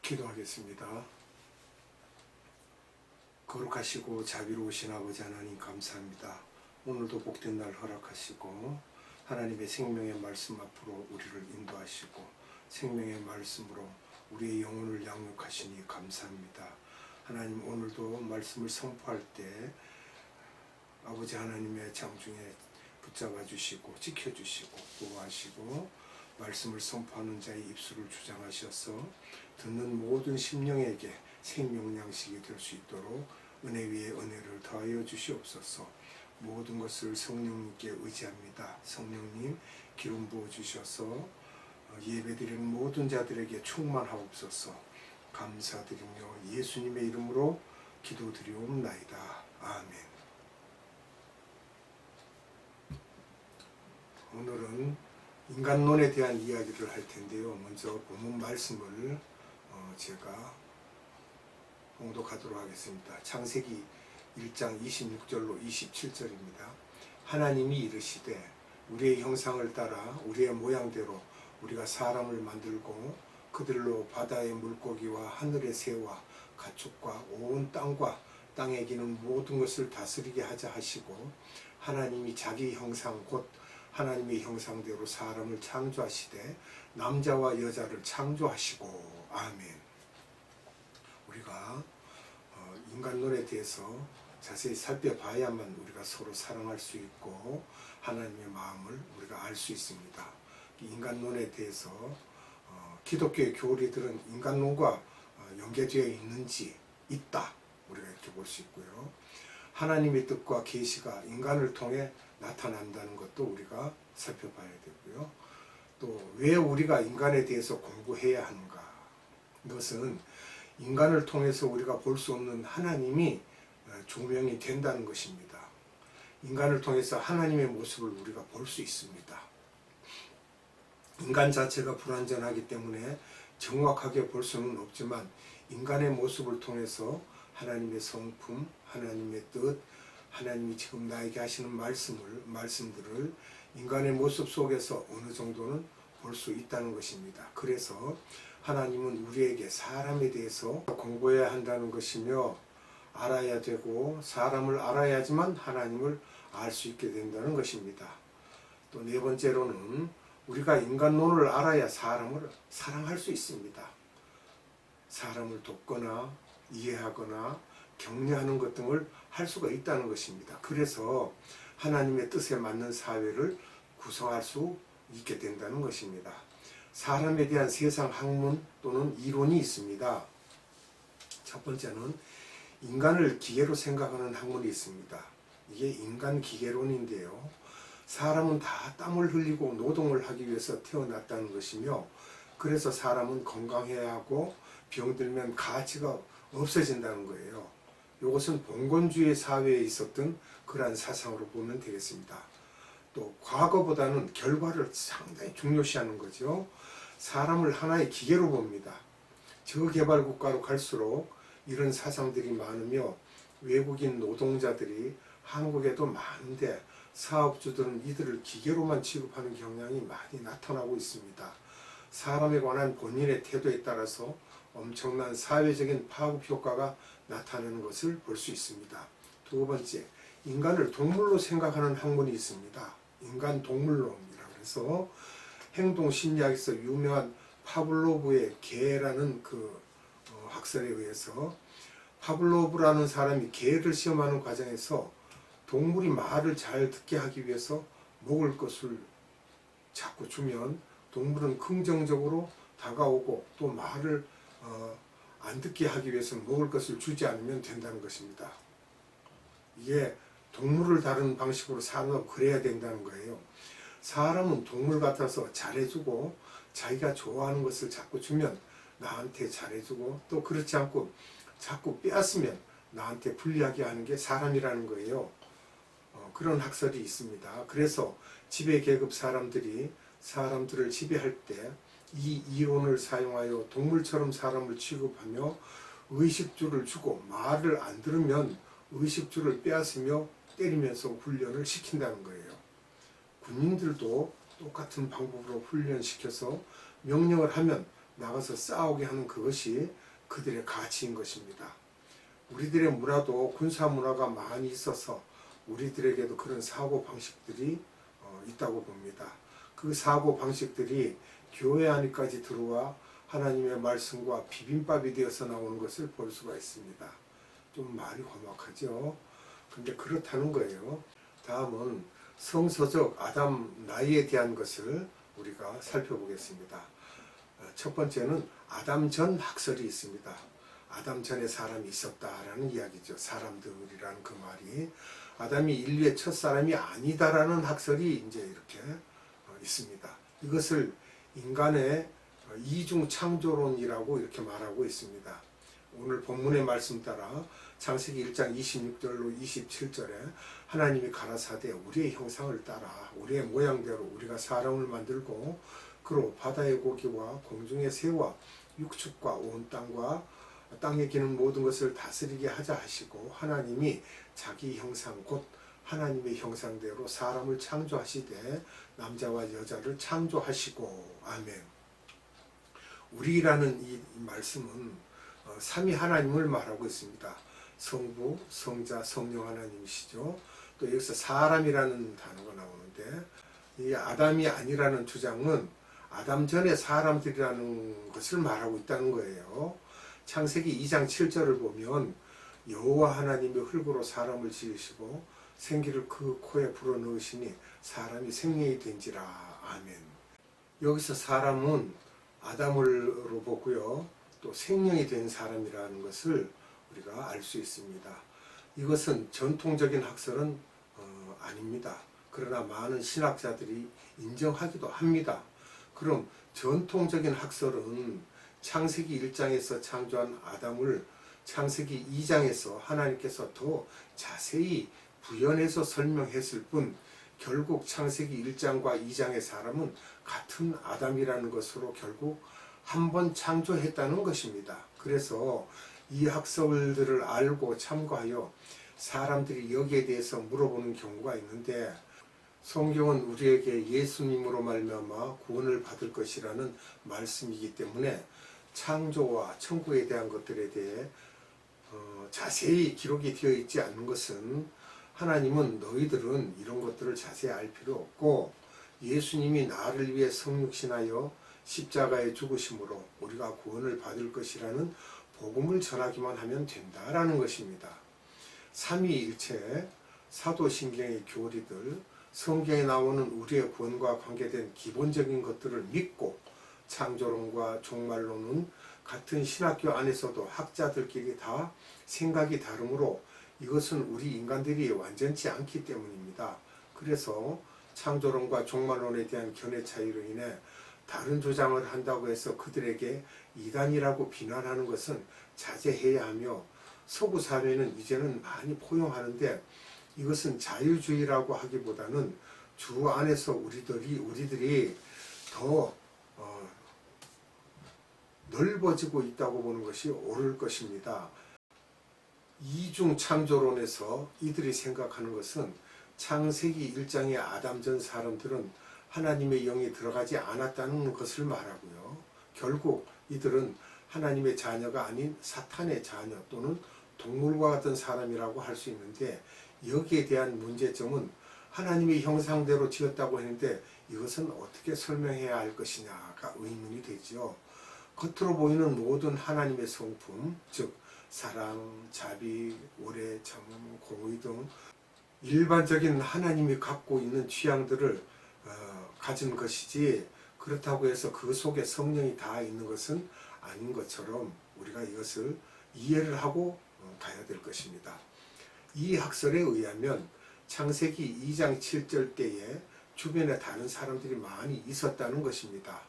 기도하겠습니다. 거룩하시고 자비로우신 아버지 하나님 감사합니다. 오늘도 복된 날 허락하시고 하나님의 생명의 말씀 앞으로 우리를 인도하시고 생명의 말씀으로 우리의 영혼을 양육하시니 감사합니다. 하나님, 오늘도 말씀을 선포할 때 아버지 하나님의 장중에 붙잡아 주시고 지켜주시고 보호하시고 말씀을 선포하는 자의 입술을 주장하셔서 듣는 모든 심령에게 생명 양식이 될 수 있도록 은혜 위에 은혜를 더하여 주시옵소서. 모든 것을 성령님께 의지합니다. 성령님 기름 부어 주셔서 예배드리는 모든 자들에게 충만하옵소서. 감사드리며 예수님의 이름으로 기도드리옵나이다. 아멘. 오늘은 인간론에 대한 이야기를 할 텐데요. 먼저 본문 말씀을 제가 봉독하도록 하겠습니다. 창세기 1장 26절로 27절입니다. 하나님이 이르시되 우리의 형상을 따라 우리의 모양대로 우리가 사람을 만들고 그들로 바다의 물고기와 하늘의 새와 가축과 온 땅과 땅에 기는 모든 것을 다스리게 하자 하시고 하나님이 자기 형상 곧 하나님의 형상대로 사람을 창조하시되 남자와 여자를 창조하시고. 아멘. 우리가 인간론에 대해서 자세히 살펴봐야만 우리가 서로 사랑할 수 있고 하나님의 마음을 우리가 알 수 있습니다. 인간론에 대해서 기독교의 교리들은 인간론과 연계되어 있는지 있다, 우리가 이렇게 볼 수 있고요. 하나님의 뜻과 계시가 인간을 통해 나타난다는 것도 우리가 살펴봐야 되고요. 또 왜 우리가 인간에 대해서 공부해야 하는가? 이것은 인간을 통해서 우리가 볼 수 없는 하나님이 조명이 된다는 것입니다. 인간을 통해서 하나님의 모습을 우리가 볼 수 있습니다. 인간 자체가 불완전하기 때문에 정확하게 볼 수는 없지만 인간의 모습을 통해서 하나님의 성품, 하나님의 뜻, 하나님이 지금 나에게 하시는 말씀들을 인간의 모습 속에서 어느 정도는 볼 수 있다는 것입니다. 그래서 하나님은 우리에게 사람에 대해서 공부해야 한다는 것이며 알아야 되고 사람을 알아야지만 하나님을 알 수 있게 된다는 것입니다. 또 네 번째로는 우리가 인간론을 알아야 사람을 사랑할 수 있습니다. 사람을 돕거나 이해하거나 격려하는 것 등을 할 수가 있다는 것입니다. 그래서 하나님의 뜻에 맞는 사회를 구성할 수 있게 된다는 것입니다. 사람에 대한 세상 학문 또는 이론이 있습니다. 첫 번째는 인간을 기계로 생각하는 학문이 있습니다. 이게 인간 기계론인데요. 사람은 다 땀을 흘리고 노동을 하기 위해서 태어났다는 것이며 그래서 사람은 건강해야 하고 병들면 가치가 없어진다는 거예요. 이것은 봉건주의 사회에 있었던 그러한 사상으로 보면 되겠습니다. 또 과거보다는 결과를 상당히 중요시하는 거죠. 사람을 하나의 기계로 봅니다. 저개발 국가로 갈수록 이런 사상들이 많으며 외국인 노동자들이 한국에도 많은데 사업주들은 이들을 기계로만 취급하는 경향이 많이 나타나고 있습니다. 사람에 관한 본인의 태도에 따라서 엄청난 사회적인 파급 효과가 나타나는 것을 볼 수 있습니다. 두 번째, 인간을 동물로 생각하는 학문이 있습니다. 인간 동물론이라고 해서 행동심리학에서 유명한 파블로브의 개라는 학설에 의해서 파블로브라는 사람이 개를 시험하는 과정에서 동물이 말을 잘 듣게 하기 위해서 먹을 것을 자꾸 주면 동물은 긍정적으로 다가오고 또 말을 안 듣게 하기 위해서 먹을 것을 주지 않으면 된다는 것입니다. 이게 동물을 다루는 방식으로 사람은 그래야 된다는 거예요. 사람은 동물 같아서 잘해주고 자기가 좋아하는 것을 자꾸 주면 나한테 잘해주고 또 그렇지 않고 자꾸 빼앗으면 나한테 불리하게 하는 게 사람이라는 거예요. 그런 학설이 있습니다. 그래서 지배계급 사람들이 사람들을 지배할 때 이 이론을 사용하여 동물처럼 사람을 취급하며 의식주를 주고 말을 안 들으면 의식주를 빼앗으며 때리면서 훈련을 시킨다는 거예요. 군인들도 똑같은 방법으로 훈련시켜서 명령을 하면 나가서 싸우게 하는 그것이 그들의 가치인 것입니다. 우리들의 문화도 군사 문화가 많이 있어서 우리들에게도 그런 사고 방식들이 있다고 봅니다. 그 사고 방식들이 교회 안에까지 들어와 하나님의 말씀과 비빔밥이 되어서 나오는 것을 볼 수가 있습니다. 좀 말이 험악하죠. 근데 그렇다는 거예요. 다음은 성서적 아담 나이에 대한 것을 우리가 살펴보겠습니다. 첫 번째는 아담 전 학설이 있습니다. 아담 전에 사람이 있었다라는 이야기죠. 사람들이라는 그 말이 아담이 인류의 첫 사람이 아니다라는 학설이 이제 이렇게 있습니다. 이것을 인간의 이중 창조론이라고 이렇게 말하고 있습니다. 오늘 본문의 말씀 따라 창세기 1장 26절로 27절에 하나님이 가라사대 우리의 형상을 따라 우리의 모양대로 우리가 사람을 만들고 그로 바다의 고기와 공중의 새와 육축과 온 땅과 땅에 기는 모든 것을 다스리게 하자 하시고 하나님이 자기 형상 곧 하나님의 형상대로 사람을 창조하시되 남자와 여자를 창조하시고 아멘. 우리라는 이 말씀은 삼위 하나님을 말하고 있습니다. 성부, 성자, 성령 하나님이시죠. 또 여기서 사람이라는 단어가 나오는데 이 아담이 아니라는 주장은 아담 전에 사람들이라는 것을 말하고 있다는 거예요. 창세기 2장 7절을 보면 여호와 하나님이 흙으로 사람을 지으시고 생기를 그 코에 불어넣으시니 사람이 생명이 된지라. 아멘. 여기서 사람은 아담으로 보고요. 또 생명이 된 사람이라는 것을 우리가 알 수 있습니다. 이것은 전통적인 학설은 아닙니다. 그러나 많은 신학자들이 인정하기도 합니다. 그럼 전통적인 학설은 창세기 1장에서 창조한 아담을 창세기 2장에서 하나님께서 더 자세히 부연해서 설명했을 뿐 결국 창세기 1장과 2장의 사람은 같은 아담이라는 것으로 결국 한 번 창조했다는 것입니다. 그래서 이 학설들을 알고 참고하여 사람들이 여기에 대해서 물어보는 경우가 있는데 성경은 우리에게 예수님으로 말미암아 구원을 받을 것이라는 말씀이기 때문에 창조와 천국에 대한 것들에 대해 자세히 기록이 되어 있지 않는 것은 하나님은 너희들은 이런 것들을 자세히 알 필요 없고 예수님이 나를 위해 성육신하여 십자가에 죽으심으로 우리가 구원을 받을 것이라는 복음을 전하기만 하면 된다라는 것입니다. 삼위일체, 사도신경의 교리들, 성경에 나오는 우리의 구원과 관계된 기본적인 것들을 믿고 창조론과 종말론은 같은 신학교 안에서도 학자들끼리 다 생각이 다르므로 이것은 우리 인간들이 완전치 않기 때문입니다. 그래서 창조론과 종말론에 대한 견해 차이로 인해 다른 주장을 한다고 해서 그들에게 이단이라고 비난하는 것은 자제해야 하며 서구 사회는 이제는 많이 포용하는데 이것은 자유주의라고 하기보다는 주 안에서 우리들이 더 넓어지고 있다고 보는 것이 옳을 것입니다. 이중 창조론에서 이들이 생각하는 것은 창세기 1장의 아담 전 사람들은 하나님의 영이 들어가지 않았다는 것을 말하고요. 결국 이들은 하나님의 자녀가 아닌 사탄의 자녀 또는 동물과 같은 사람이라고 할 수 있는데 여기에 대한 문제점은 하나님의 형상대로 지었다고 했는데 이것은 어떻게 설명해야 할 것이냐가 의문이 되죠. 겉으로 보이는 모든 하나님의 성품, 즉 사랑, 자비, 오래 참음, 공의 등 일반적인 하나님이 갖고 있는 취향들을 가진 것이지 그렇다고 해서 그 속에 성령이 다 있는 것은 아닌 것처럼 우리가 이것을 이해를 하고 가야 될 것입니다. 이 학설에 의하면 창세기 2장 7절 때에 주변에 다른 사람들이 많이 있었다는 것입니다.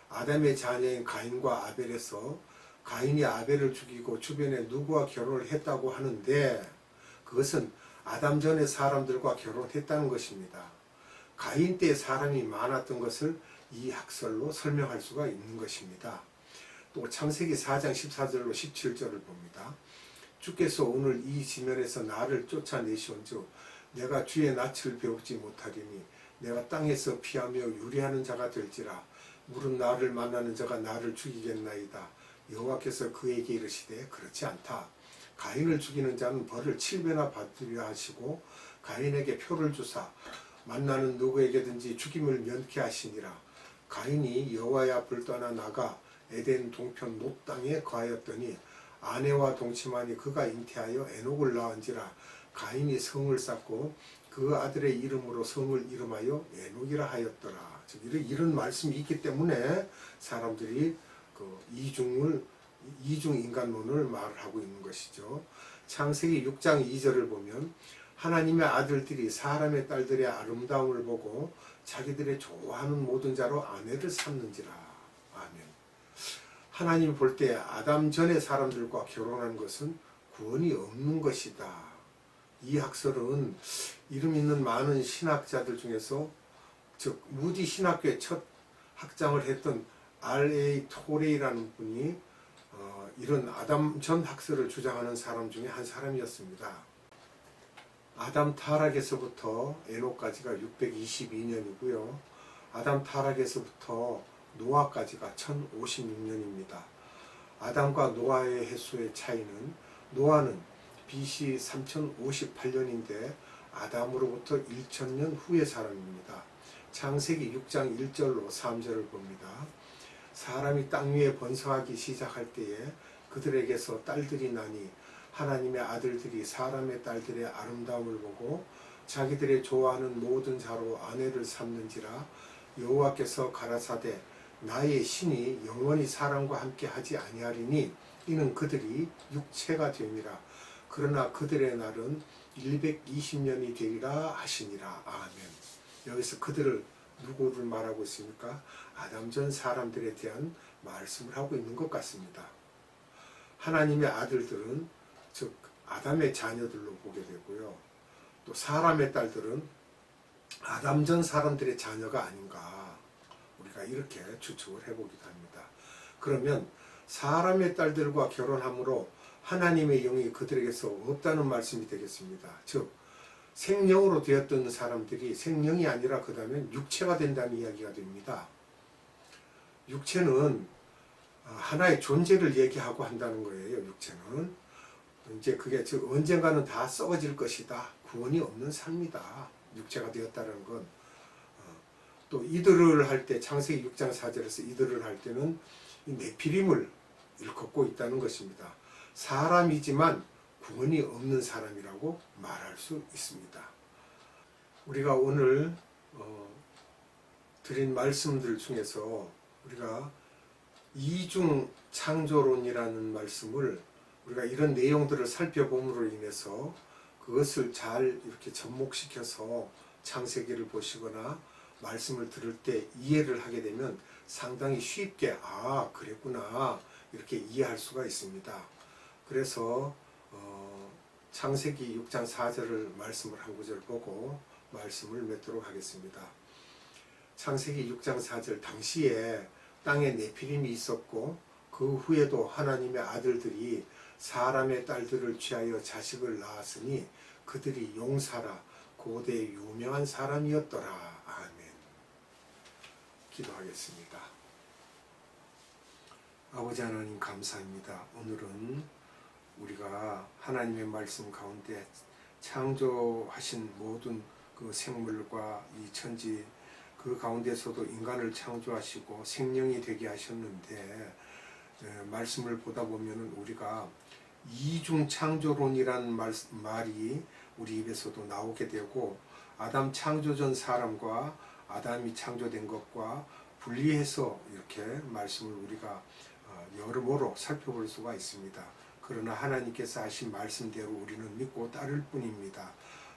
아담의 자녀인 가인과 아벨에서 가인이 아벨을 죽이고 주변에 누구와 결혼을 했다고 하는데 그것은 아담 전에 사람들과 결혼했다는 것입니다. 가인 때 사람이 많았던 것을 이 학설로 설명할 수가 있는 것입니다. 또 창세기 4장 14절로 17절을 봅니다. 주께서 오늘 이 지면에서 나를 쫓아내시온즉 내가 주의 낯을 배우지 못하리니 내가 땅에서 피하며 유리하는 자가 될지라 물은 나를 만나는 자가 나를 죽이겠나이다. 여호와께서 그에게 이르시되 그렇지 않다. 가인을 죽이는 자는 벌을 7배나 받으려 하시고 가인에게 표를 주사 만나는 누구에게든지 죽임을 면케 하시니라. 가인이 여호와의 앞을 떠나 나가 에덴 동편 놋 땅에 거하였더니 아내와 동침하니 그가 잉태하여 에녹을 낳은지라. 가인이 성을 쌓고 그 아들의 이름으로 성을 이름하여 에녹이라 하였더라. 즉 이런 말씀이 있기 때문에 사람들이 그 이중 인간론을 말하고 있는 것이죠. 창세기 6장 2절을 보면 하나님의 아들들이 사람의 딸들의 아름다움을 보고 자기들의 좋아하는 모든 자로 아내를 삼는지라. 아멘. 하나님 볼 때 아담 전의 사람들과 결혼한 것은 구원이 없는 것이다. 이 학설은 이름 있는 많은 신학자들 중에서 즉 무디 신학교의 첫 학장을 했던 R.A. 토레이라는 분이 이런 아담 전 학설을 주장하는 사람 중에 한 사람이었습니다. 아담 타락에서부터 에녹까지가 622년이고요. 아담 타락에서부터 노아까지가 1056년입니다. 아담과 노아의 횟수의 차이는 노아는 BC 3058년인데 아담으로부터 1000년 후의 사람입니다. 창세기 6장 1절로 3절을 봅니다. 사람이 땅 위에 번성하기 시작할 때에 그들에게서 딸들이 나니 하나님의 아들들이 사람의 딸들의 아름다움을 보고 자기들의 좋아하는 모든 자로 아내를 삼는지라. 여호와께서 가라사대 나의 신이 영원히 사람과 함께 하지 아니하리니 이는 그들이 육체가 되니라. 그러나 그들의 날은 120년이 되리라 하시니라. 아멘. 여기서 그들을 누구를 말하고 있습니까? 아담 전 사람들에 대한 말씀을 하고 있는 것 같습니다. 하나님의 아들들은 즉 아담의 자녀들로 보게 되고요. 또 사람의 딸들은 아담 전 사람들의 자녀가 아닌가 우리가 이렇게 추측을 해보기도 합니다. 그러면 사람의 딸들과 결혼함으로 하나님의 영이 그들에게서 없다는 말씀이 되겠습니다. 즉 생령으로 되었던 사람들이 생령이 아니라 그다음에 육체가 된다는 이야기가 됩니다. 육체는 하나의 존재를 얘기하고 한다는 거예요. 육체는 이제 그게 즉 언젠가는 다 썩어질 것이다. 구원이 없는 삶이다. 육체가 되었다는 건 또 이들을 할 때 창세기 6장 4절에서 이들을 할 때는 이 네피림을 일컫고 있다는 것입니다. 사람이지만 구원이 없는 사람이라고 말할 수 있습니다. 우리가 오늘 드린 말씀들 중에서 우리가 이중 창조론이라는 말씀을 우리가 이런 내용들을 살펴봄으로 인해서 그것을 잘 이렇게 접목시켜서 창세기를 보시거나 말씀을 들을 때 이해를 하게 되면 상당히 쉽게 그랬구나 이렇게 이해할 수가 있습니다. 그래서 창세기 6장 4절을 말씀을 한 구절 보고 말씀을 맺도록 하겠습니다. 창세기 6장 4절 당시에 땅에 네피림이 있었고 그 후에도 하나님의 아들들이 사람의 딸들을 취하여 자식을 낳았으니 그들이 용사라 고대 유명한 사람이었더라. 아멘. 기도하겠습니다. 아버지 하나님 감사합니다. 오늘은 우리가 하나님의 말씀 가운데 창조하신 모든 그 생물과 이 천지 그 가운데서도 인간을 창조하시고 생명이 되게 하셨는데 말씀을 보다 보면은 우리가 이중 창조론이라는 말이 우리 입에서도 나오게 되고 아담 창조 전 사람과 아담이 창조된 것과 분리해서 이렇게 말씀을 우리가 여러모로 살펴볼 수가 있습니다. 그러나 하나님께서 하신 말씀대로 우리는 믿고 따를 뿐입니다.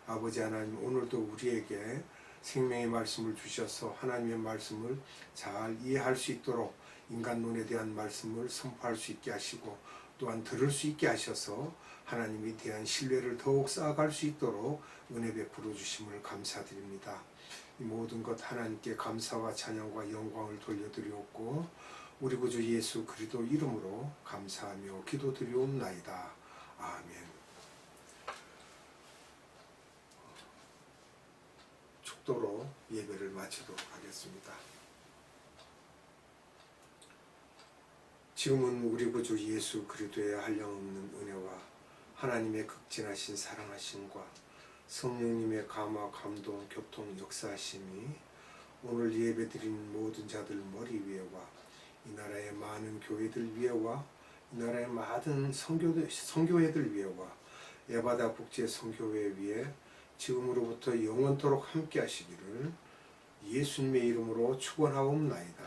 아버지 하나님 오늘도 우리에게 생명의 말씀을 주셔서 하나님의 말씀을 잘 이해할 수 있도록 인간론에 대한 말씀을 선포할 수 있게 하시고 또한 들을 수 있게 하셔서 하나님에 대한 신뢰를 더욱 쌓아갈 수 있도록 은혜 베풀어 주심을 감사드립니다. 이 모든 것 하나님께 감사와 찬양과 영광을 돌려드리옵고 우리 구주 예수 그리스도 이름으로 감사하며 기도드리옵나이다. 아멘. 축도로 예배를 마치도록 하겠습니다. 지금은 우리 구주 예수 그리스도의 한량없는 은혜와 하나님의 극진하신 사랑하심과 성령님의 감화, 감동, 교통, 역사하심이 오늘 예배드린 모든 자들 머리 위에와 이 나라의 많은 교회들 위에와 이 나라의 많은 선교회들 위에와 에바다 국제 선교회 위에 지금으로부터 영원토록 함께 하시기를 예수님의 이름으로 축원하옵나이다.